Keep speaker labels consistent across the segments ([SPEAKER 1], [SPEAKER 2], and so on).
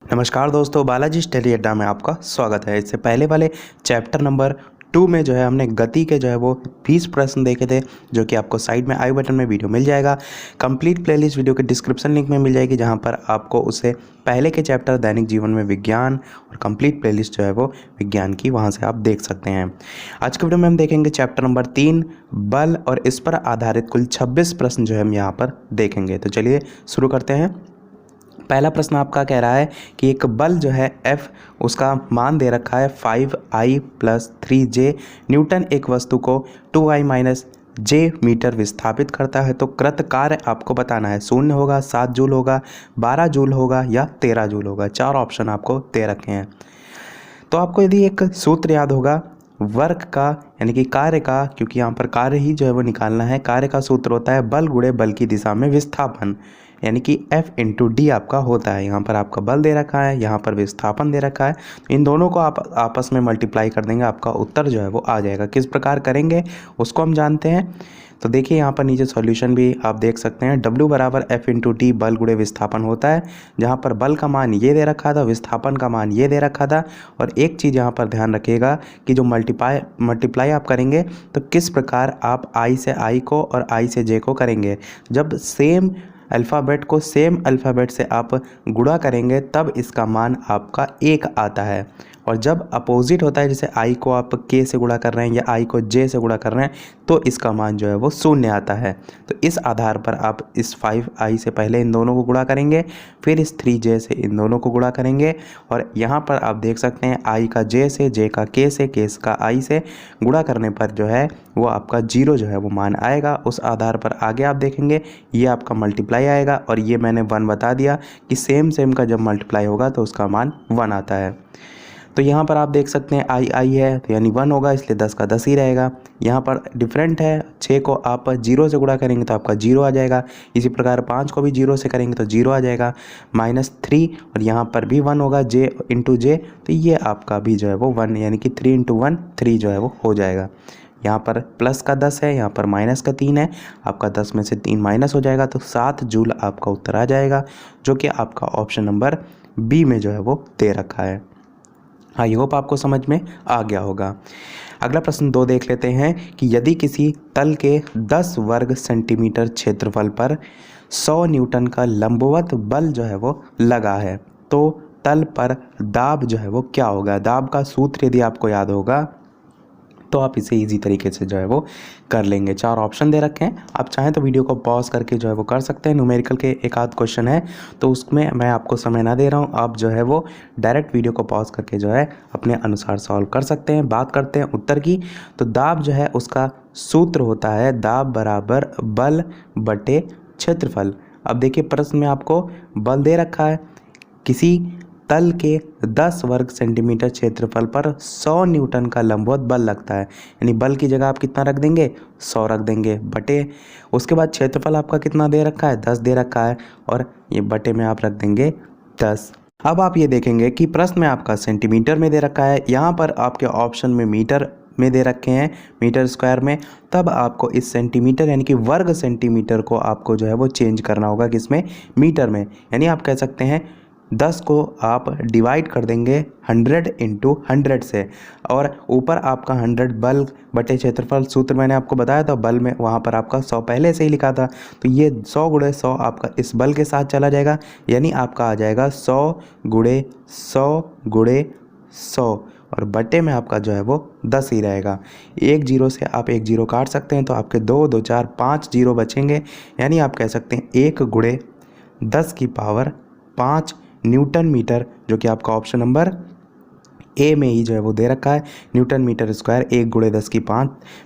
[SPEAKER 1] नमस्कार दोस्तों, बालाजी स्टडी अड्डा में आपका स्वागत है। इससे पहले वाले चैप्टर नंबर 2 में जो है हमने गति के जो है वो 20 प्रश्न देखे थे, जो कि आपको साइड में आई बटन में वीडियो मिल जाएगा। कंप्लीट प्लेलिस्ट वीडियो के डिस्क्रिप्शन लिंक में मिल जाएगी, जहां पर आपको उससे पहले के चैप्टर दैनिक जीवन में विज्ञान और कंप्लीट प्लेलिस्ट जो है वो विज्ञान की, वहाँ से आप देख सकते हैं। आज के वीडियो में हम देखेंगे चैप्टर नंबर 3 बल, और इस पर आधारित कुल 26 प्रश्न जो है हम यहाँ पर देखेंगे। तो चलिए शुरू करते हैं। पहला प्रश्न आपका कह रहा है कि एक बल जो है F, उसका मान दे रखा है 5I + 3J न्यूटन एक वस्तु को 2I - J मीटर विस्थापित करता है। तो कृत कार्य आपको बताना है। 0 होगा, 7 जूल होगा, 12 जूल होगा या 13 जूल होगा। 4 ऑप्शन आपको दे रखे हैं। तो आपको यदि एक सूत्र याद होगा वर्क का, यानी कि कार्य का, क्योंकि यहाँ पर कार्य ही जो है वो निकालना है। कार्य का सूत्र होता है बल गुणे बल की दिशा में विस्थापन, यानी कि F × D आपका होता है। यहाँ पर आपका बल दे रखा है, यहाँ पर विस्थापन दे रखा है। तो इन दोनों को आप आपस में मल्टीप्लाई कर देंगे, आपका उत्तर जो है वो आ जाएगा। किस प्रकार करेंगे उसको हम जानते हैं। तो देखिए यहाँ पर नीचे सॉल्यूशन भी आप देख सकते हैं। W = F × T बल गुणे विस्थापन होता है, जहाँ पर बल का मान ये दे रखा था, विस्थापन का मान ये दे रखा था। और एक चीज़ यहाँ पर ध्यान रखिएगा कि जो मल्टीप्लाई आप करेंगे तो किस प्रकार आप I से I को और I से J को करेंगे। जब सेम अल्फ़ाबेट को सेम अल्फ़ाबेट से आप गुणा करेंगे तब इसका मान आपका 1 आता है। और जब अपोजिट होता है, जैसे I को आप K से गुणा कर रहे हैं या I को J से गुणा कर रहे हैं, तो इसका मान जो है वो 0 आता है। तो इस आधार पर आप इस 5I से पहले इन दोनों को गुणा करेंगे, फिर इस 3J से इन दोनों को गुणा करेंगे। और यहाँ पर आप देख सकते हैं I का J से, J का K से, K का I से गुणा करने पर जो है वो आपका 0 जो है वो मान आएगा। उस आधार पर आगे आप देखेंगे ये आपका मल्टीप्लाई आएगा। और ये मैंने 1 बता दिया कि सेम का जब मल्टीप्लाई होगा तो उसका मान 1 आता है। तो यहाँ पर आप देख सकते हैं I है, तो यानी 1 होगा, इसलिए 10 का 10 ही रहेगा। यहाँ पर डिफरेंट है, 6 को आप 0 से गुणा करेंगे तो आपका 0 आ जाएगा। इसी प्रकार 5 को भी 0 से करेंगे तो 0 आ जाएगा। -3, और यहाँ पर भी 1 होगा, J × J, तो ये आपका भी जो है वो 1, यानी कि 3 × 1 3 जो है वो हो जाएगा। यहाँ पर प्लस का 10 है, यहाँ पर माइनस का 3 है, आपका 10 में से 3 माइनस हो जाएगा, तो 7 जूल आपका उत्तर आ जाएगा, जो कि आपका ऑप्शन नंबर बी में जो है वो दे रखा है। आई होप आपको समझ में आ गया होगा। अगला प्रश्न 2 देख लेते हैं कि यदि किसी तल के 10 वर्ग सेंटीमीटर क्षेत्रफल पर 100 न्यूटन का लंबवत बल जो है वो लगा है, तो तल पर दाब जो है वो क्या होगा। दाब का सूत्र यदि आपको याद होगा तो आप इसे इजी तरीके से जो है वो कर लेंगे। 4 ऑप्शन दे रखे हैं, आप चाहें तो वीडियो को पॉज करके जो है वो कर सकते हैं। न्यूमेरिकल के एक आध क्वेश्चन है तो उसमें मैं आपको समय ना दे रहा हूँ, आप जो है वो डायरेक्ट वीडियो को पॉज करके जो है अपने अनुसार सॉल्व कर सकते हैं। बात करते हैं उत्तर की, तो दाब जो है उसका सूत्र होता है दाब बराबर बल बटे क्षेत्रफल। अब देखिए प्रश्न में आपको बल दे रखा है, किसी तल के 10 वर्ग सेंटीमीटर क्षेत्रफल पर 100 न्यूटन का लंबवत बल लगता है, यानी बल की जगह आप कितना रख देंगे, 100 रख देंगे, बटे उसके बाद क्षेत्रफल आपका कितना दे रखा है, 10 दे रखा है, और ये बटे में आप रख देंगे 10। अब आप ये देखेंगे कि प्रश्न में आपका सेंटीमीटर में दे रखा है, यहाँ पर आपके ऑप्शन में मीटर में दे रखे हैं, मीटर स्क्वायर में। तब आपको इस सेंटीमीटर यानी कि वर्ग सेंटीमीटर को आपको जो है वो चेंज करना होगा, किसमें, मीटर में। यानी आप कह सकते हैं 10 को आप डिवाइड कर देंगे 100 × 100 से, और ऊपर आपका 100 बल बटे क्षेत्रफल सूत्र मैंने आपको बताया था, बल में वहाँ पर आपका 100 पहले से ही लिखा था, तो ये 100 × 100 आपका इस बल के साथ चला जाएगा, यानी आपका आ जाएगा 100 × 100 × 100, और बटे में आपका जो है वो 10 ही रहेगा। 1 0 से आप 1 0 काट सकते हैं, तो आपके 2 2 4 5 0 बचेंगे, यानी आप कह सकते हैं 1 × 10⁵ न्यूटन मीटर, जो कि आपका ऑप्शन नंबर ए में ही जो है वो दे रखा है। न्यूटन मीटर स्क्वायर 1 ×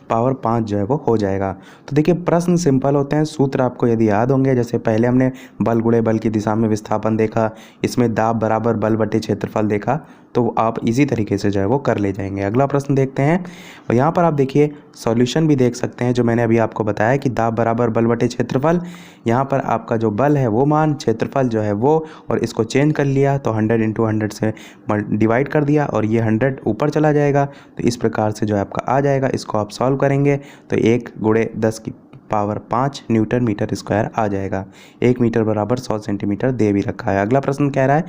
[SPEAKER 1] 10⁵ जो है वो हो जाएगा। तो देखिए प्रश्न सिंपल होते हैं, सूत्र आपको यदि याद होंगे, जैसे पहले हमने बल गुणे बल की दिशा में विस्थापन देखा, इसमें दाब बराबर बल बटे क्षेत्रफल देखा, तो आप इजी तरीके से जो है वो कर ले जाएंगे। अगला प्रश्न देखते हैं, और यहाँ पर आप देखिए सॉल्यूशन भी देख सकते हैं, जो मैंने अभी आपको बताया कि दाब बराबर बल बटे क्षेत्रफल। यहाँ पर आपका जो बल है वो मान, क्षेत्रफल जो है वो, और इसको चेंज कर लिया तो 100 × 100 से डिवाइड कर दिया, और ये 100 ऊपर चला जाएगा, तो इस प्रकार से जो है आपका आ जाएगा। इसको आप सॉल्व करेंगे तो 1 × पावर 5 न्यूटन मीटर स्क्वायर आ जाएगा। 1 मीटर बराबर 100 सेंटीमीटर दे भी रखा है। अगला प्रश्न कह रहा है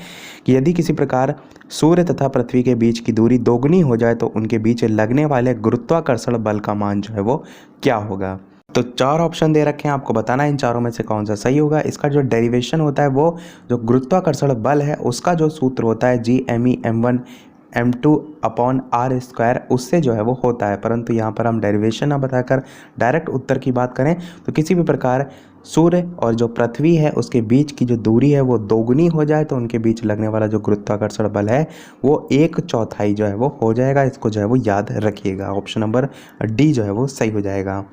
[SPEAKER 1] कि यदि किसी प्रकार सूर्य तथा पृथ्वी के बीच की दूरी दोगुनी हो जाए तो उनके बीच लगने वाले गुरुत्वाकर्षण बल का मान जो है वो क्या होगा। तो 4 ऑप्शन दे रखे हैं, आपको बताना है इन चारों में से कौन सा सही होगा। इसका जो डेरिवेशन होता है वो जो गुरुत्वाकर्षण बल है उसका जो सूत्र होता है Gme m1 m2 upon are square, उससे जो है वो होता है। परंतु यहाँ पर हम डेरिवेशन ना बताकर डायरेक्ट उत्तर की बात करें तो किसी भी प्रकार सूर्य और जो पृथ्वी है उसके बीच की जो दूरी है वो दोगुनी हो जाए तो उनके बीच लगने वाला जो गुरुत्वाकर्षण बल है वो 1/4 जो है वो हो जाएगा। इसको जो है वो याद रखिएगा। ऑप्शन नंबर डी जो है वो सही हो जाएगा।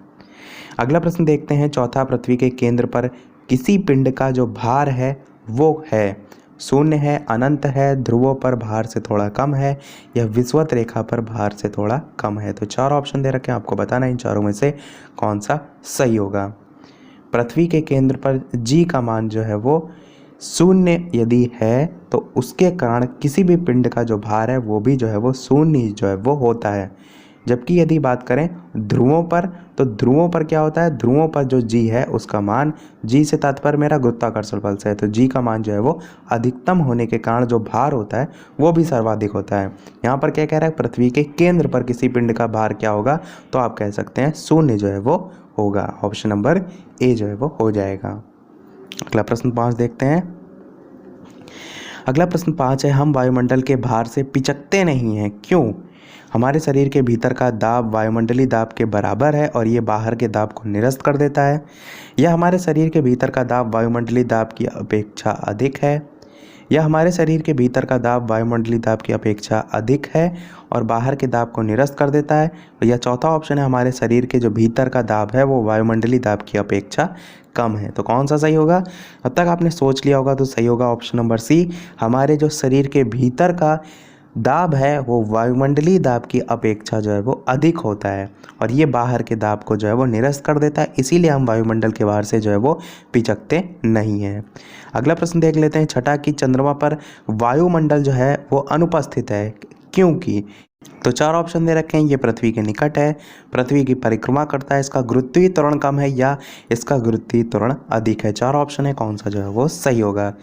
[SPEAKER 1] अगला प्रश्न देखते हैं। चौथा, पृथ्वी के केंद्र पर किसी पिंड का जो भार है वो है शून्य है, अनंत है, ध्रुवों पर भार से थोड़ा कम है या विषुवत रेखा पर भार से थोड़ा कम है। तो 4 ऑप्शन दे रखे हैं, आपको बताना है इन चारों में से कौन सा सही होगा। पृथ्वी के केंद्र पर जी का मान जो है वो शून्य यदि है तो उसके कारण किसी भी पिंड का जो भार है वो भी जो है वो शून्य जो है वो होता है। जबकि यदि बात करें ध्रुवों पर तो ध्रुवों पर क्या होता है, ध्रुवों पर जो जी है उसका मान, जी से तात्पर्य मेरा गुरुत्वाकर्षण बल से है, तो जी का मान जो है वो अधिकतम होने के कारण जो भार होता है वो भी सर्वाधिक होता है। यहाँ पर क्या कह रहा है, पृथ्वी के केंद्र पर किसी पिंड का भार क्या होगा, तो आप कह सकते हैं शून्य जो है वो होगा। ऑप्शन नंबर ए जो है वो हो जाएगा। अगला प्रश्न 5 देखते हैं। अगला प्रश्न 5 है, हम वायुमंडल के भार से पिचकते नहीं हैं, क्यों। हमारे शरीर के भीतर का दाब वायुमंडलीय दाब के बराबर है और ये बाहर के दाब को निरस्त कर देता है, या हमारे शरीर के भीतर का दाब वायुमंडलीय दाब की अपेक्षा अधिक है, या हमारे शरीर के भीतर का दाब वायुमंडलीय दाब की अपेक्षा अधिक है और बाहर के दाब को निरस्त कर देता है, या चौथा ऑप्शन है हमारे शरीर के जो भीतर का दाब है वो वायुमंडलीय दाब की अपेक्षा कम है। तो कौन सा सही होगा, अब तक आपने सोच लिया होगा तो सही होगा ऑप्शन नंबर सी। हमारे जो शरीर के भीतर का दाब है वो वायुमंडलीय दाब की अपेक्षा जो है वो अधिक होता है और ये बाहर के दाब को जो है वो निरस्त कर देता है, इसीलिए हम वायुमंडल के बाहर से जो है वो पिचकते नहीं हैं। अगला प्रश्न देख लेते हैं। छठा, कि चंद्रमा पर वायुमंडल जो है वो अनुपस्थित है, क्योंकि। तो 4 ऑप्शन दे रखे हैं। ये पृथ्वी के निकट है, पृथ्वी की परिक्रमा करता है, इसका गुरुत्वीय त्वरण कम है या इसका गुरुत्वीय त्वरण अधिक है। 4 ऑप्शन है, कौन सा जो है वो सही होगा।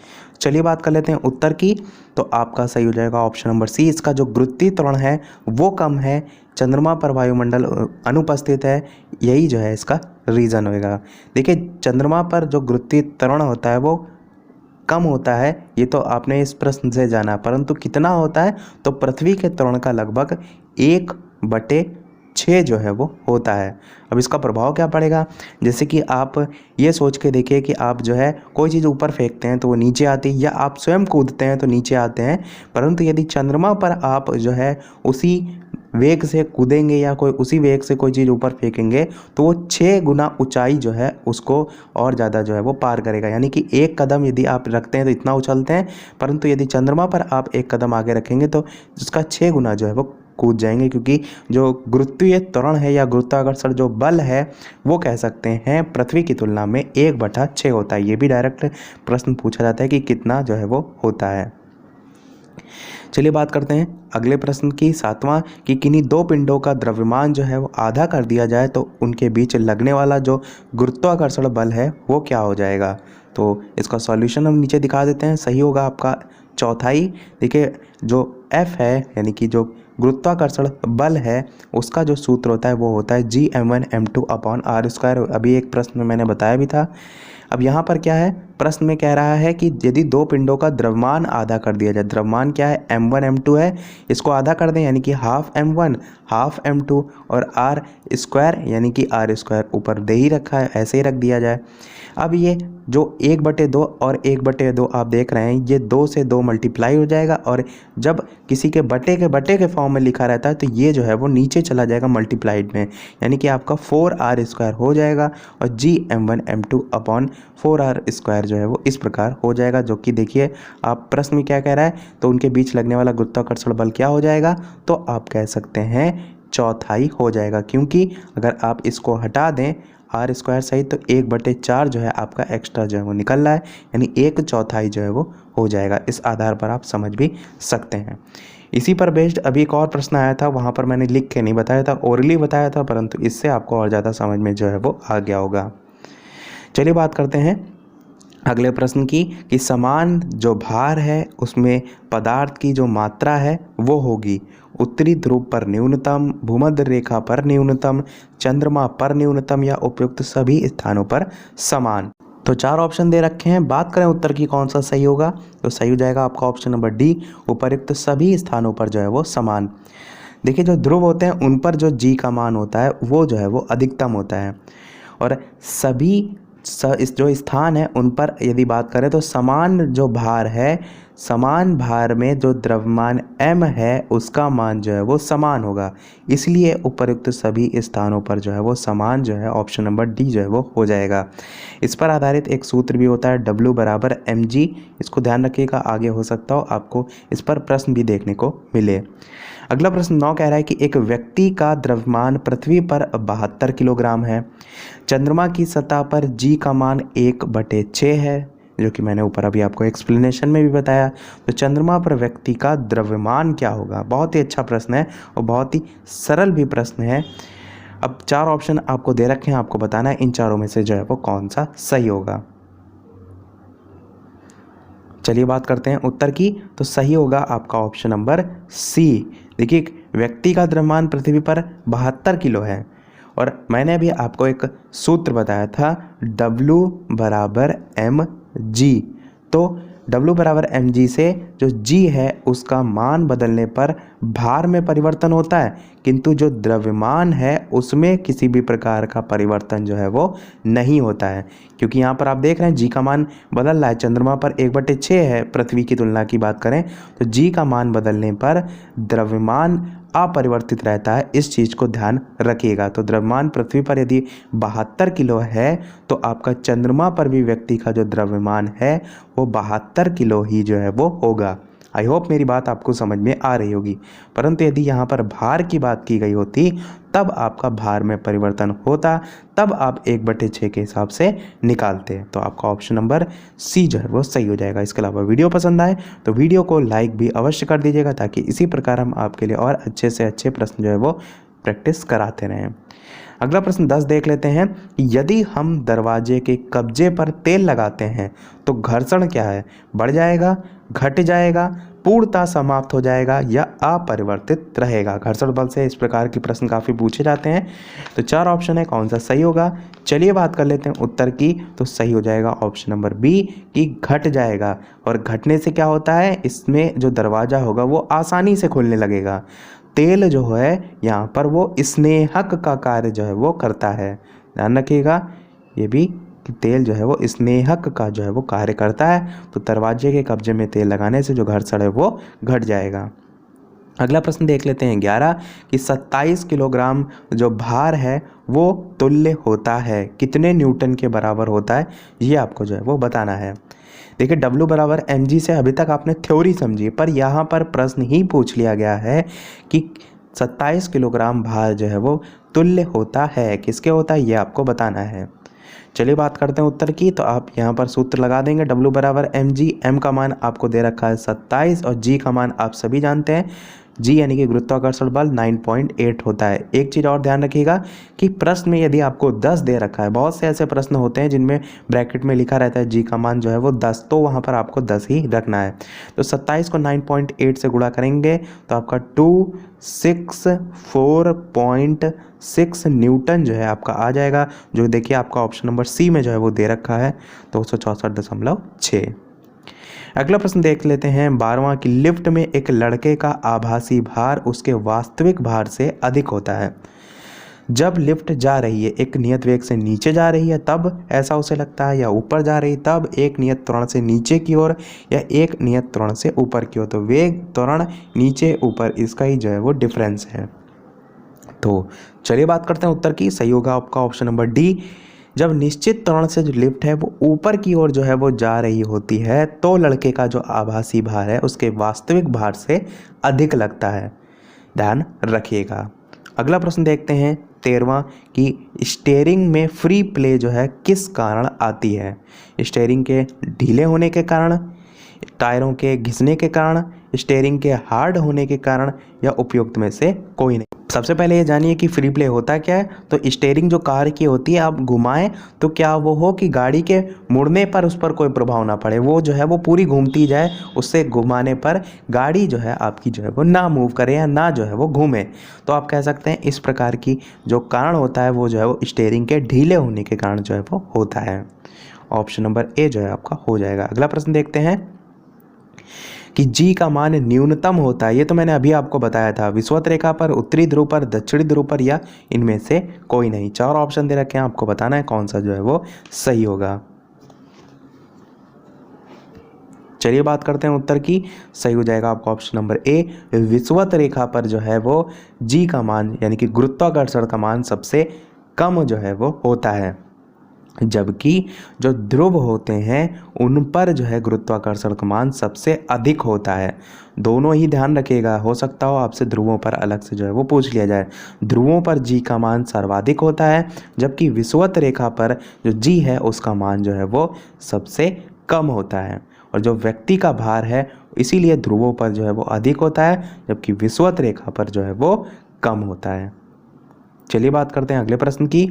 [SPEAKER 1] चलिए बात कर लेते हैं उत्तर की। तो आपका सही हो जाएगा ऑप्शन नंबर सी, इसका जो गुरुत्वीय त्वरण है वो कम है, चंद्रमा पर वायुमंडल अनुपस्थित है, यही जो है इसका रीज़न होगा। देखिए चंद्रमा पर जो गुरुत्वीय त्वरण होता है वो कम होता है, ये तो आपने इस प्रश्न से जाना, परंतु कितना होता है, तो पृथ्वी के त्वरण का लगभग 1/6 जो है वो होता है। अब इसका प्रभाव क्या पड़ेगा, जैसे कि आप ये सोच के देखिए कि आप जो है कोई चीज़ ऊपर फेंकते हैं तो वो नीचे आती है, या आप स्वयं कूदते हैं तो नीचे आते हैं, परंतु यदि चंद्रमा पर आप जो है उसी वेग से कूदेंगे या कोई उसी वेग से कोई चीज़ ऊपर फेंकेंगे तो वो 6 गुना ऊंचाई जो है उसको और ज़्यादा जो है वो पार करेगा। यानी कि एक कदम यदि आप रखते हैं तो इतना उछलते हैं, परंतु यदि चंद्रमा पर आप एक कदम आगे रखेंगे तो उसका 6 गुना जो है वो कूद जाएंगे, क्योंकि जो गुरुत्वीय त्वरण है या गुरुत्वाकर्षण जो बल है वो कह सकते हैं पृथ्वी की तुलना में 1/6 होता है। ये भी डायरेक्ट प्रश्न पूछा जाता है कि कितना जो है वो होता है। चलिए बात करते हैं अगले प्रश्न की। 7वां, कि किन्हीं 2 पिंडों का द्रव्यमान जो है वो आधा कर दिया जाए तो उनके बीच लगने वाला जो गुरुत्वाकर्षण बल है वो क्या हो जाएगा। तो इसका सॉल्यूशन हम नीचे दिखा देते हैं। सही होगा आपका चौथाई। देखिए जो F है यानी कि जो गुरुत्वाकर्षण बल है उसका जो सूत्र होता है वो होता है Gm1m2 अपॉन आर स्क्वायर। अभी एक प्रश्न में मैंने बताया भी था। अब यहाँ पर क्या है, प्रश्न में कह रहा है कि यदि 2 पिंडों का द्रव्यमान आधा कर दिया जाए, द्रव्यमान क्या है m1 m2 है, इसको आधा कर दें यानी कि हाफ m1 हाफ m2 और आर स्क्वायर यानी कि आर स्क्वायर ऊपर दे ही रखा है, ऐसे ही रख दिया जाए। अब ये जो 1/2 और 1/2 आप देख रहे हैं ये 2 से 2 मल्टीप्लाई हो जाएगा, और जब किसी के बटे के फॉर्म में लिखा रहता है तो ये जो है वो नीचे चला जाएगा मल्टीप्लाइड में, यानी कि आपका 4r स्क्वायर हो जाएगा और Gm1m2 अपॉन 4r स्क्वायर जो है वो इस प्रकार हो जाएगा। जो कि देखिए आप प्रश्न में क्या कह रहा है, तो उनके बीच लगने वाला गुरुत्वाकर्षण बल क्या हो जाएगा, तो आप कह सकते हैं चौथाई हो जाएगा, क्योंकि अगर आप इसको हटा दें आर स्क्वायर सहित तो 1/4 जो है आपका एक्स्ट्रा जो है वो निकल रहा है, यानी 1/4 जो है वो हो जाएगा। इस आधार पर आप समझ भी सकते हैं। इसी पर बेस्ड अभी एक और प्रश्न आया था, वहाँ पर मैंने लिख के नहीं बताया था, ओरली बताया था, परंतु इससे आपको और ज़्यादा समझ में जो है वो आ गया होगा। चलिए बात करते हैं अगले प्रश्न की कि समान जो भार है उसमें पदार्थ की जो मात्रा है वो होगी उत्तरी ध्रुव पर न्यूनतम, भूमध्य रेखा पर न्यूनतम, चंद्रमा पर न्यूनतम या उपयुक्त सभी स्थानों पर समान। तो 4 ऑप्शन दे रखे हैं। बात करें उत्तर की कौन सा सही होगा, तो सही हो जाएगा आपका ऑप्शन नंबर डी, उपर्युक्त सभी स्थानों पर जो है वो समान। देखिए जो ध्रुव होते हैं उन पर जो जी का मान होता है वो जो है वो अधिकतम होता है, और सभी इस जो स्थान है उन पर यदि बात करें तो समान जो भार है, समान भार में जो द्रव्यमान m है उसका मान जो है वो समान होगा, इसलिए उपर्युक्त सभी स्थानों पर जो है वो समान जो है ऑप्शन नंबर डी जो है वो हो जाएगा। इस पर आधारित एक सूत्र भी होता है W बराबर mg, इसको ध्यान रखिएगा, आगे हो सकता हो आपको इस पर प्रश्न भी देखने को मिले। अगला प्रश्न 9 कह रहा है कि एक व्यक्ति का द्रव्यमान पृथ्वी पर 72 किलोग्राम है, चंद्रमा की सतह पर जी का मान 1/6 है, जो कि मैंने ऊपर अभी आपको एक्सप्लेनेशन में भी बताया। तो चंद्रमा पर व्यक्ति का द्रव्यमान क्या होगा। बहुत ही अच्छा प्रश्न है और बहुत ही सरल भी प्रश्न है। अब 4 ऑप्शन आपको दे रखे हैं, आपको बताना है इन चारों में से जो है वो कौन सा सही होगा। चलिए बात करते हैं उत्तर की, तो सही होगा आपका ऑप्शन नंबर सी। देखिए व्यक्ति का द्रव्यमान पृथ्वी पर 72 किलो है, और मैंने अभी आपको एक सूत्र बताया था W बराबर mg। तो W बराबर mg से जो g है उसका मान बदलने पर भार में परिवर्तन होता है, किंतु जो द्रव्यमान है उसमें किसी भी प्रकार का परिवर्तन जो है वो नहीं होता है, क्योंकि यहाँ पर आप देख रहे हैं g का मान बदल रहा है। चंद्रमा पर 1/6 है, पृथ्वी की तुलना की बात करें तो g का मान बदलने पर द्रव्यमान अपरिवर्तित रहता है, इस चीज़ को ध्यान रखिएगा। तो द्रव्यमान पृथ्वी पर यदि 72 किलो है तो आपका चंद्रमा पर भी व्यक्ति का जो द्रव्यमान है वो 72 किलो ही जो है वो होगा। आई होप मेरी बात आपको समझ में आ रही होगी, परंतु यदि यहाँ पर भार की बात की गई होती तब आपका भार में परिवर्तन होता, तब आप 1/6 के हिसाब से निकालते। तो आपका ऑप्शन नंबर सी जो है वो सही हो जाएगा। इसके अलावा वीडियो पसंद आए तो वीडियो को लाइक भी अवश्य कर दीजिएगा, ताकि इसी प्रकार हम आपके लिए और अच्छे से अच्छे प्रश्न जो है वो प्रैक्टिस कराते रहें। अगला प्रश्न 10 देख लेते हैं। यदि हम दरवाजे के कब्जे पर तेल लगाते हैं तो घर्षण क्या है, बढ़ जाएगा, घट जाएगा, पूर्णतः समाप्त हो जाएगा या अपरिवर्तित रहेगा। घर्षण बल से इस प्रकार के प्रश्न काफ़ी पूछे जाते हैं। तो 4 ऑप्शन है, कौन सा सही होगा। चलिए बात कर लेते हैं उत्तर की, तो सही हो जाएगा ऑप्शन नंबर बी कि घट जाएगा। और घटने से क्या होता है, इसमें जो दरवाज़ा होगा वो आसानी से खुलने लगेगा। तेल जो है यहाँ पर वो स्नेहक का कार्य जो है वो करता है, ध्यान रखिएगा ये भी कि तेल जो है वो स्नेहक का जो है वो कार्य करता है। तो दरवाजे के कब्जे में तेल लगाने से जो घर्षण है वो घट जाएगा। अगला प्रश्न देख लेते हैं 11 कि 27 किलोग्राम जो भार है वो तुल्य होता है कितने न्यूटन के बराबर होता है, ये आपको जो है वो बताना है। देखिए W बराबर mg से अभी तक आपने थ्योरी समझी, पर यहाँ पर प्रश्न ही पूछ लिया गया है कि 27 किलोग्राम भार जो है वो तुल्य होता है, किसके होता है, ये आपको बताना है। चलिए बात करते हैं उत्तर की, तो आप यहाँ पर सूत्र लगा देंगे W बराबर mg। m का मान आपको दे रखा है 27 और g का मान आप सभी जानते हैं, g यानी कि गुरुत्वाकर्षण बल 9.8 होता है। एक चीज़ और ध्यान रखिएगा कि प्रश्न में यदि आपको 10 दे रखा है, बहुत से ऐसे प्रश्न होते हैं जिनमें ब्रैकेट में लिखा रहता है g का मान जो है वो 10, तो वहाँ पर आपको 10 ही रखना है। तो 27 को 9.8 से गुणा करेंगे तो आपका 264.6 न्यूटन जो है आपका आ जाएगा, जो देखिए आपका ऑप्शन नंबर सी में जो है वो दे रखा है 264.6। अगला प्रश्न देख लेते हैं 12वां कि लिफ्ट में एक लड़के का आभासी भार उसके वास्तविक भार से अधिक होता है। जब लिफ्ट जा रही है एक नियत वेग से नीचे जा रही है तब ऐसा उसे लगता है, या ऊपर जा रही तब एक नियत त्वरण से नीचे की ओर या एक नियत त्वरण से ऊपर की ओर। तो वेग त्वरण नीचे ऊपर इसका ही जो है वो डिफरेंस है। तो चलिए बात करते हैं उत्तर की, सही होगा आपका ऑप्शन नंबर डी। जब निश्चित त्वरण से जो लिफ्ट है वो ऊपर की ओर जो है वो जा रही होती है तो लड़के का जो आभासी भार है उसके वास्तविक भार से अधिक लगता है, ध्यान रखिएगा। अगला प्रश्न देखते हैं 13वां कि स्टीयरिंग में फ्री प्ले जो है किस कारण आती है। स्टीयरिंग के ढीले होने के कारण, टायरों के घिसने के कारण, स्टीयरिंग के हार्ड होने के कारण या उपयुक्त में से कोई नहीं। सबसे पहले ये जानिए कि फ्री प्ले होता क्या है। तो स्टीयरिंग जो कार की होती है, आप घुमाएं तो क्या वो हो कि गाड़ी के मुड़ने पर उस पर कोई प्रभाव ना पड़े, वो जो है वो पूरी घूमती जाए, उससे घुमाने पर गाड़ी जो है आपकी जो है वो ना मूव करे या ना जो है वो घूमे। तो आप कह सकते हैं इस प्रकार की जो कारण होता है वो जो है वो स्टीयरिंग के ढीले होने के कारण जो है वो होता है। ऑप्शन नंबर ए जो है आपका हो जाएगा। अगला प्रश्न देखते हैं कि जी का मान न्यूनतम होता है। ये तो मैंने अभी आपको बताया था, विषुवत रेखा पर, उत्तरी ध्रुव पर, दक्षिणी ध्रुव पर या इनमें से कोई नहीं। 4 ऑप्शन दे रखे हैं, आपको बताना है कौन सा जो है वो सही होगा। चलिए बात करते हैं उत्तर की। सही हो जाएगा आपका ऑप्शन नंबर ए, विषुवत रेखा पर जो है वो जी का मान यानी कि गुरुत्वाकर्षण का मान सबसे कम जो है वो होता है, जबकि जो ध्रुव होते हैं उन पर जो है गुरुत्वाकर्षण का मान सबसे अधिक होता है। दोनों ही ध्यान रखिएगा, हो सकता हो आपसे ध्रुवों पर अलग से जो है वो पूछ लिया जाए। ध्रुवों पर जी का मान सर्वाधिक होता है, जबकि विषुवत रेखा पर जो जी है उसका मान जो है वो सबसे कम होता है। और जो व्यक्ति का भार है इसीलिए ध्रुवों पर जो है वो अधिक होता है, जबकि विषुवत रेखा पर जो है वो कम होता है। चलिए बात करते हैं अगले प्रश्न की।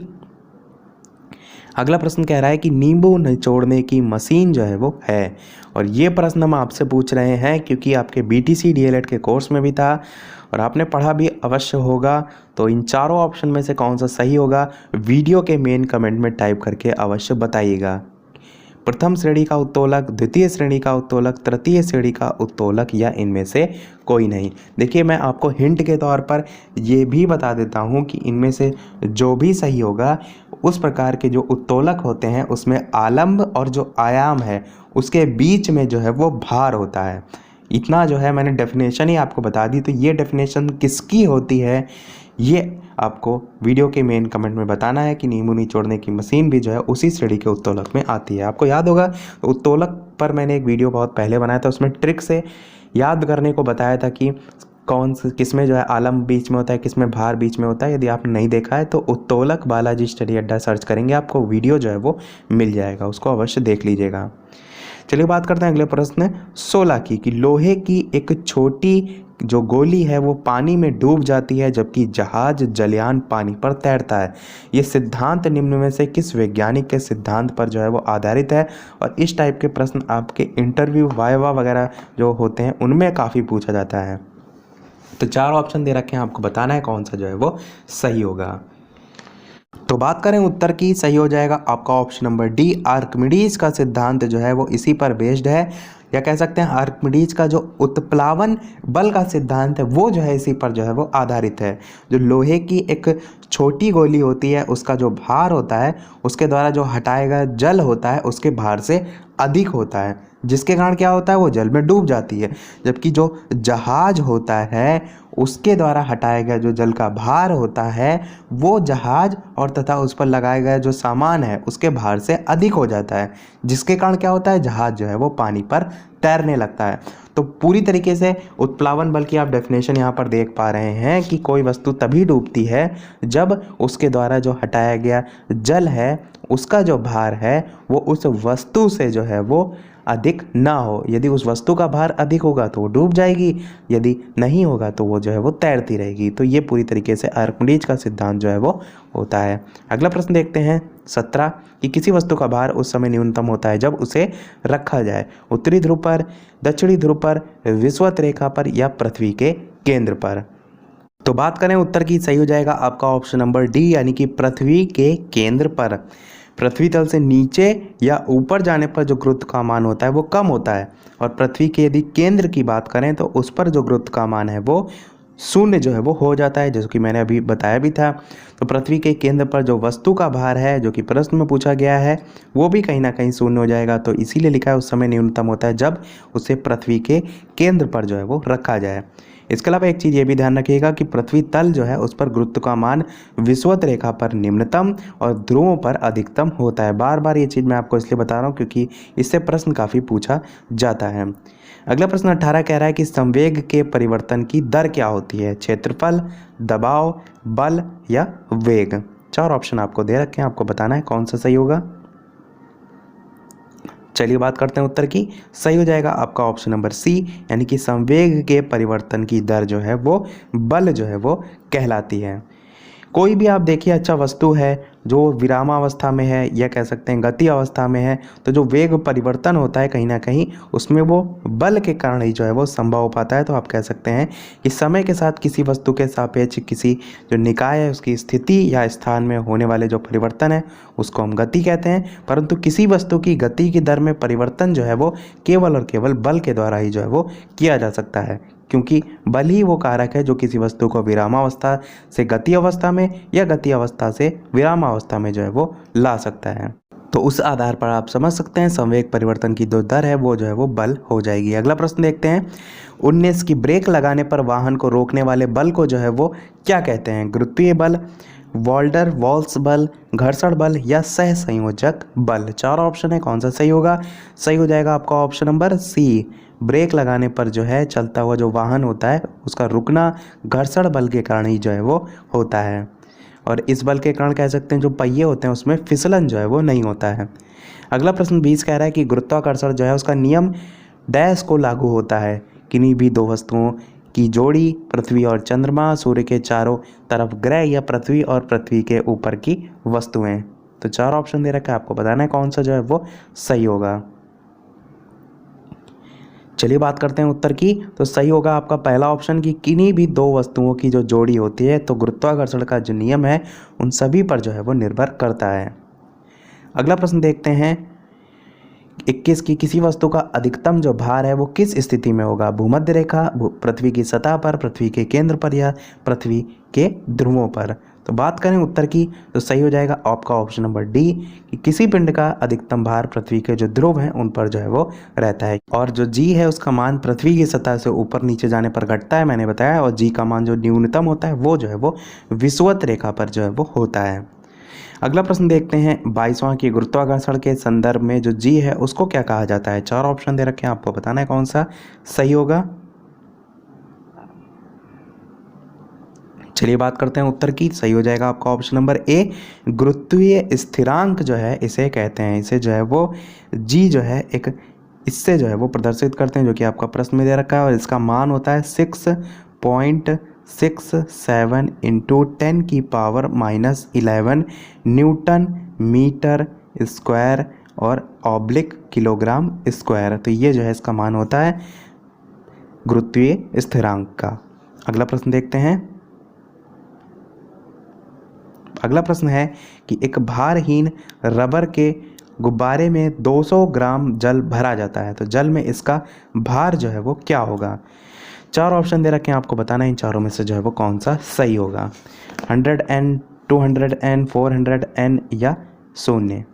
[SPEAKER 1] अगला प्रश्न कह रहा है कि नींबू निचोड़ने की मशीन जो है वो है, और ये प्रश्न हम आपसे पूछ रहे हैं क्योंकि आपके BTC DLED के कोर्स में भी था और आपने पढ़ा भी अवश्य होगा। तो इन चारों ऑप्शन में से कौन सा सही होगा, वीडियो के मेन कमेंट में टाइप करके अवश्य बताइएगा। प्रथम श्रेणी का उत्तोलक, द्वितीय श्रेणी का उत्तोलक, तृतीय श्रेणी का उत्तोलक या इनमें से कोई नहीं। देखिए मैं आपको हिंट के तौर पर ये भी बता देता हूँ कि इनमें से जो भी सही होगा उस प्रकार के जो उत्तोलक होते हैं उसमें आलंब और जो आयाम है उसके बीच में जो है वो भार होता है। इतना जो है मैंने डेफिनेशन ही आपको बता दी। तो ये डेफिनेशन किसकी होती है ये आपको वीडियो के मेन कमेंट में बताना है कि नींबू निचोड़ने की मशीन भी जो है उसी श्रेणी के उत्तोलक में आती है। आपको याद होगा उत्तोलक पर मैंने एक वीडियो बहुत पहले बनाया था, उसमें ट्रिक से याद करने को बताया था कि कौन से किस में जो है आलम बीच में होता है, किस में भार बीच में होता है। यदि आपने नहीं देखा है तो उत्तोलक बालाजी स्टडी अड्डा सर्च करेंगे, आपको वीडियो जो है वो मिल जाएगा, उसको अवश्य देख लीजिएगा। चलिए बात करते हैं अगले प्रश्न 16 की कि लोहे की एक छोटी जो गोली है वो पानी में डूब जाती है जबकि जहाज जलयान पानी पर तैरता है। ये सिद्धांत निम्न में से किस वैज्ञानिक के सिद्धांत पर जो है वो आधारित है। और इस टाइप के प्रश्न आपके इंटरव्यू वाइवा वगैरह जो होते हैं उनमें काफ़ी पूछा जाता है। तो 4 ऑप्शन दे रखे हैं, आपको बताना है कौन सा जो है वो सही होगा। तो बात करें उत्तर की, सही हो जाएगा आपका ऑप्शन नंबर डी, आर्किमिडीज का सिद्धांत जो है वो इसी पर बेस्ड है, या कह सकते हैं आर्किमिडीज का जो उत्प्लावन बल का सिद्धांत है वो जो है इसी पर जो है वो आधारित है। जो लोहे की एक छोटी गोली होती है उसका जो भार होता है उसके द्वारा जो हटाया गया जल होता है उसके भार से अधिक होता है, जिसके कारण क्या होता है वो जल में डूब जाती है। जबकि जो जहाज होता है उसके द्वारा हटाया गया जो जल का भार होता है वो जहाज और तथा उस पर लगाया गया जो सामान है उसके भार से अधिक हो जाता है, जिसके कारण क्या होता है जहाज जो है वो पानी पर तैरने लगता है। तो पूरी तरीके से उत्प्लावन बल की आप डेफिनेशन यहाँ पर देख पा रहे हैं कि कोई वस्तु तभी डूबती है जब उसके द्वारा जो हटाया गया जल है उसका जो भार है वो उस वस्तु से जो है वो अधिक ना हो। यदि उस वस्तु का भार अधिक होगा तो वो डूब जाएगी, यदि नहीं होगा तो वो जो है वो तैरती रहेगी। तो ये पूरी तरीके से आर्किमिडीज का सिद्धांत जो है वो होता है। अगला प्रश्न देखते हैं 17 कि किसी वस्तु का भार उस समय न्यूनतम होता है जब उसे रखा जाए उत्तरी ध्रुव पर, दक्षिणी ध्रुव पर, विषुवत रेखा पर या पृथ्वी के केंद्र पर। तो बात करें उत्तर की, सही हो जाएगा आपका ऑप्शन नंबर डी यानी कि पृथ्वी के केंद्र पर। पृथ्वी तल से नीचे या ऊपर जाने पर जो गुरुत्व का मान होता है वो कम होता है, और पृथ्वी के यदि केंद्र की बात करें तो उस पर जो गुरुत्व का मान है वो शून्य जो है वो हो जाता है, जैसे कि मैंने अभी बताया भी था। तो पृथ्वी के केंद्र पर जो वस्तु का भार है जो कि प्रश्न में पूछा गया है वो भी कहीं ना कहीं शून्य हो जाएगा। तो इसीलिए लिखा है उस समय न्यूनतम होता है जब उसे पृथ्वी के केंद्र पर जो है वो रखा जाए। इसके अलावा एक चीज़ ये भी ध्यान रखिएगा कि पृथ्वी तल जो है उस पर गुरुत्व का मान विषुवत रेखा पर निम्नतम और ध्रुवों पर अधिकतम होता है। बार बार ये चीज़ मैं आपको इसलिए बता रहा हूँ क्योंकि इससे प्रश्न काफ़ी पूछा जाता है। अगला प्रश्न 18 कह रहा है कि संवेग के परिवर्तन की दर क्या होती है, क्षेत्रफल, दबाव, बल या वेग। 4 ऑप्शन आपको दे रखे हैं, आपको बताना है कौन सा सही होगा। चलिए बात करते हैं उत्तर की। सही हो जाएगा आपका ऑप्शन नंबर सी, यानी कि संवेग के परिवर्तन की दर जो है वो बल जो है वो कहलाती है। कोई भी आप देखिए अच्छा वस्तु है जो विरामावस्था में है या कह सकते हैं गति अवस्था में है, तो जो वेग परिवर्तन होता है कहीं ना कहीं उसमें वो बल के कारण ही जो है वो संभव हो पाता है। तो आप कह सकते हैं कि समय के साथ किसी वस्तु के सापेक्ष किसी जो निकाय है उसकी स्थिति या स्थान में होने वाले जो परिवर्तन है उसको हम गति कहते हैं। परंतु किसी वस्तु की गति की दर में परिवर्तन जो है वो केवल और केवल बल के द्वारा ही जो है वो किया जा सकता है, क्योंकि बल ही वो कारक है जो किसी वस्तु को विरामावस्था से गति अवस्था में या गति अवस्था से विरामावस्था में जो है वो ला सकता है। तो उस आधार पर आप समझ सकते हैं संवेग परिवर्तन की जो दर है वो जो है वो बल हो जाएगी। अगला प्रश्न देखते हैं। 19 की ब्रेक लगाने पर वाहन को रोकने वाले बल को जो है वो क्या कहते हैं? गुरुत्वीय बल, वॉल्डर वॉल्स बल, घर्षण बल या सह संयोजक बल। 4 ऑप्शन है, कौन सा सही होगा? सही हो जाएगा आपका ऑप्शन नंबर सी। ब्रेक लगाने पर जो है चलता हुआ जो वाहन होता है उसका रुकना घर्षण बल के कारण ही जो है वो होता है, और इस बल के कारण कह सकते हैं जो पहिए होते हैं उसमें फिसलन जो है वो नहीं होता है। अगला प्रश्न 20 कह रहा है कि गुरुत्वाकर्षण जो है उसका नियम डैश को लागू होता है? किन्हीं भी दो वस्तुओं की जोड़ी, पृथ्वी और चंद्रमा, सूर्य के चारों तरफ ग्रह या पृथ्वी और पृथ्वी के ऊपर की वस्तुएं। तो 4 ऑप्शन दे रखा है, आपको बताना है कौन सा जो है वो सही होगा। चलिए बात करते हैं उत्तर की। तो सही होगा आपका पहला ऑप्शन कि किन्हीं भी दो वस्तुओं की जो जोड़ी होती है, तो गुरुत्वाकर्षण का जो नियम है उन सभी पर जो है वो निर्भर करता है। अगला प्रश्न देखते हैं 21 की किसी वस्तु का अधिकतम जो भार है वो किस स्थिति में होगा? भूमध्य रेखा, पृथ्वी की सतह पर, पृथ्वी के केंद्र पर या पृथ्वी के ध्रुवों पर। तो बात करें उत्तर की तो सही हो जाएगा आपका ऑप्शन नंबर डी कि किसी पिंड का अधिकतम भार पृथ्वी के जो ध्रुव हैं उन पर जो है वो रहता है, और जो जी है उसका मान पृथ्वी की सतह से ऊपर नीचे जाने पर घटता है, मैंने बताया, और जी का मान जो न्यूनतम होता है वो जो है वो विषुवत रेखा पर जो है वो होता है। अगला प्रश्न देखते हैं 22वां की गुरुत्वाकर्षण के संदर्भ में जो जी है उसको क्या कहा जाता है? 4 ऑप्शन दे रखे हैं, आपको बताना है कौन सा सही होगा। चलिए बात करते हैं उत्तर की। सही हो जाएगा आपका ऑप्शन नंबर ए, गुरुत्वीय स्थिरांक जो है इसे कहते हैं। इसे जो है वो जी जो है एक इससे जो है वो प्रदर्शित करते हैं, जो कि आपका प्रश्न में दे रखा है, और इसका मान होता है 6.67 इंटू 10 की पावर -11 न्यूटन मीटर स्क्वायर और ऑब्लिक किलोग्राम स्क्वायर। तो ये जो है इसका मान होता है गुरुत्वीय स्थिरांक का। अगला प्रश्न देखते हैं। अगला प्रश्न है कि एक भारहीन रबर के गुब्बारे में 200 ग्राम जल भरा जाता है, तो जल में इसका भार जो है वो क्या होगा? 4 ऑप्शन दे रखे हैं, आपको बताना है इन चारों में से जो है वो कौन सा सही होगा। 100 N, 200 N, 400 N या 0।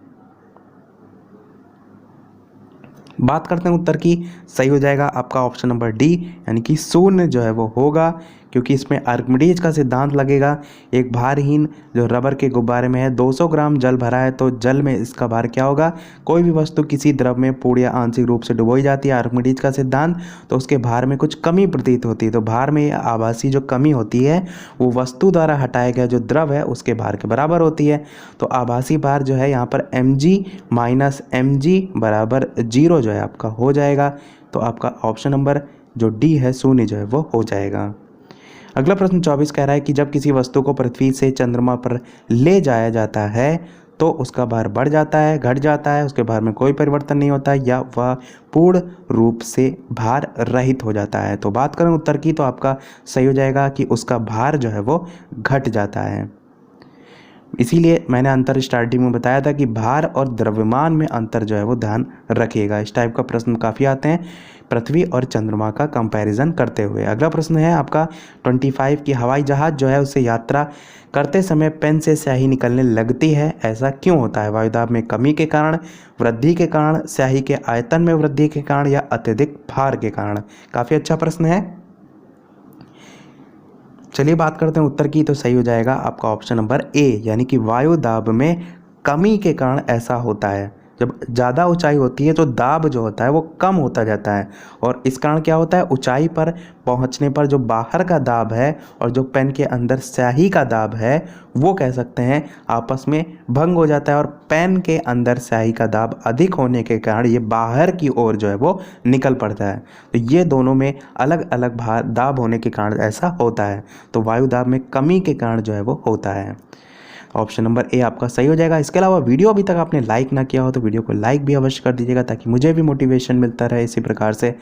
[SPEAKER 1] बात करते हैं उत्तर की। सही हो जाएगा आपका ऑप्शन नंबर डी, यानी कि 0 जो है वो होगा, क्योंकि इसमें आर्किमिडीज का सिद्धांत लगेगा। एक भारहीन जो रबर के गुब्बारे में है 200 ग्राम जल भरा है, तो जल में इसका भार क्या होगा? कोई भी वस्तु किसी द्रव में पूर्ण या आंशिक रूप से डुबोई जाती है आर्किमिडीज का सिद्धांत, तो उसके भार में कुछ कमी प्रतीत होती है। तो भार में आभासी जो कमी होती है वो वस्तु द्वारा हटाया गया जो द्रव है उसके भार के बराबर होती है। तो आभासी भार जो है यहाँ पर mg माइनस mg बराबर 0 जो है आपका हो जाएगा। तो आपका ऑप्शन नंबर जो डी है 0 जो है वो हो जाएगा। अगला प्रश्न 24 कह रहा है कि जब किसी वस्तु को पृथ्वी से चंद्रमा पर ले जाया जाता है तो उसका भार बढ़ जाता है, घट जाता है, उसके भार में कोई परिवर्तन नहीं होता है, या वह पूर्ण रूप से भार रहित हो जाता है। तो बात करें उत्तर की तो आपका सही हो जाएगा कि उसका भार जो है वो घट जाता है। इसीलिए मैंने अंतर स्टार्टिंग में बताया था कि भार और द्रव्यमान में अंतर जो है वो ध्यान रखिएगा। इस टाइप का प्रश्न काफ़ी आते हैं पृथ्वी और चंद्रमा का कंपैरिजन करते हुए। अगला प्रश्न है आपका 25 की हवाई जहाज़ जो है उससे यात्रा करते समय पेन से स्याही निकलने लगती है, ऐसा क्यों होता है? वायुदाब में कमी के कारण, वृद्धि के कारण, स्याही के आयतन में वृद्धि के कारण या अत्यधिक भार के कारण। काफ़ी अच्छा प्रश्न है। चलिए बात करते हैं उत्तर की। तो सही हो जाएगा आपका ऑप्शन नंबर ए, यानी कि वायु दाब में कमी के कारण ऐसा होता है। जब ज़्यादा ऊंचाई होती है तो दाब जो होता है वो कम होता जाता है, और इस कारण क्या होता है, ऊंचाई पर पहुंचने पर जो बाहर का दाब है और जो पेन के अंदर स्याही का दाब है वो कह सकते हैं आपस में भंग हो जाता है, और पेन के अंदर स्याही का दाब अधिक होने के कारण ये बाहर की ओर जो है वो निकल पड़ता है। तो ये दोनों में अलग अलग दाब होने के कारण ऐसा होता है। तो वायु दाब में कमी के कारण जो है वो होता है। ऑप्शन नंबर ए आपका सही हो जाएगा। इसके अलावा वीडियो अभी तक आपने लाइक ना किया हो तो वीडियो को लाइक भी अवश्य कर दीजिएगा, ताकि मुझे भी मोटिवेशन मिलता रहे इसी प्रकार से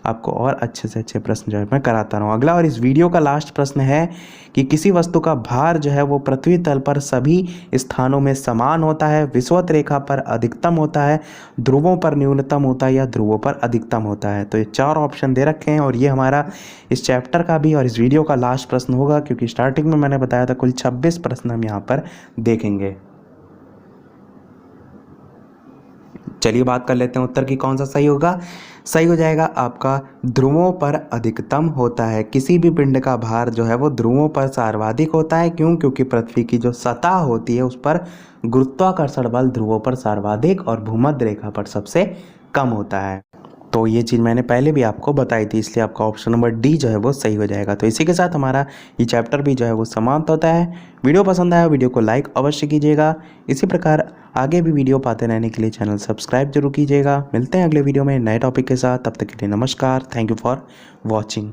[SPEAKER 1] आपको और अच्छे से अच्छे प्रश्न जो है मैं कराता रहूँ। अगला और इस वीडियो का लास्ट प्रश्न है कि किसी वस्तु का भार जो है वो पृथ्वी तल पर सभी स्थानों में समान होता है, विषुवत रेखा पर अधिकतम होता है, ध्रुवों पर न्यूनतम होता है या ध्रुवों पर अधिकतम होता है। तो ये 4 ऑप्शन दे रखे हैं, और ये हमारा इस चैप्टर का भी और इस वीडियो का लास्ट प्रश्न होगा, क्योंकि स्टार्टिंग में मैंने बताया था कुल 26 प्रश्न हम यहाँ पर देखेंगे। चलिए बात कर लेते हैं उत्तर की, कौन सा सही होगा। सही हो जाएगा आपका ध्रुवों पर अधिकतम होता है। किसी भी पिंड का भार जो है वो ध्रुवों पर सर्वाधिक होता है। क्यों? क्योंकि पृथ्वी की जो सतह होती है उस पर गुरुत्वाकर्षण बल ध्रुवों पर सर्वाधिक और भूमध्य रेखा पर सबसे कम होता है। तो ये चीज़ मैंने पहले भी आपको बताई थी, इसलिए आपका ऑप्शन नंबर डी जो है वो सही हो जाएगा। तो इसी के साथ हमारा ये चैप्टर भी जो है वो समाप्त होता है। वीडियो पसंद आया वीडियो को लाइक अवश्य कीजिएगा। इसी प्रकार आगे भी वीडियो पाते रहने के लिए चैनल सब्सक्राइब जरूर कीजिएगा। मिलते हैं अगले वीडियो में नए टॉपिक के साथ, तब तक के लिए नमस्कार। Thank you for watching.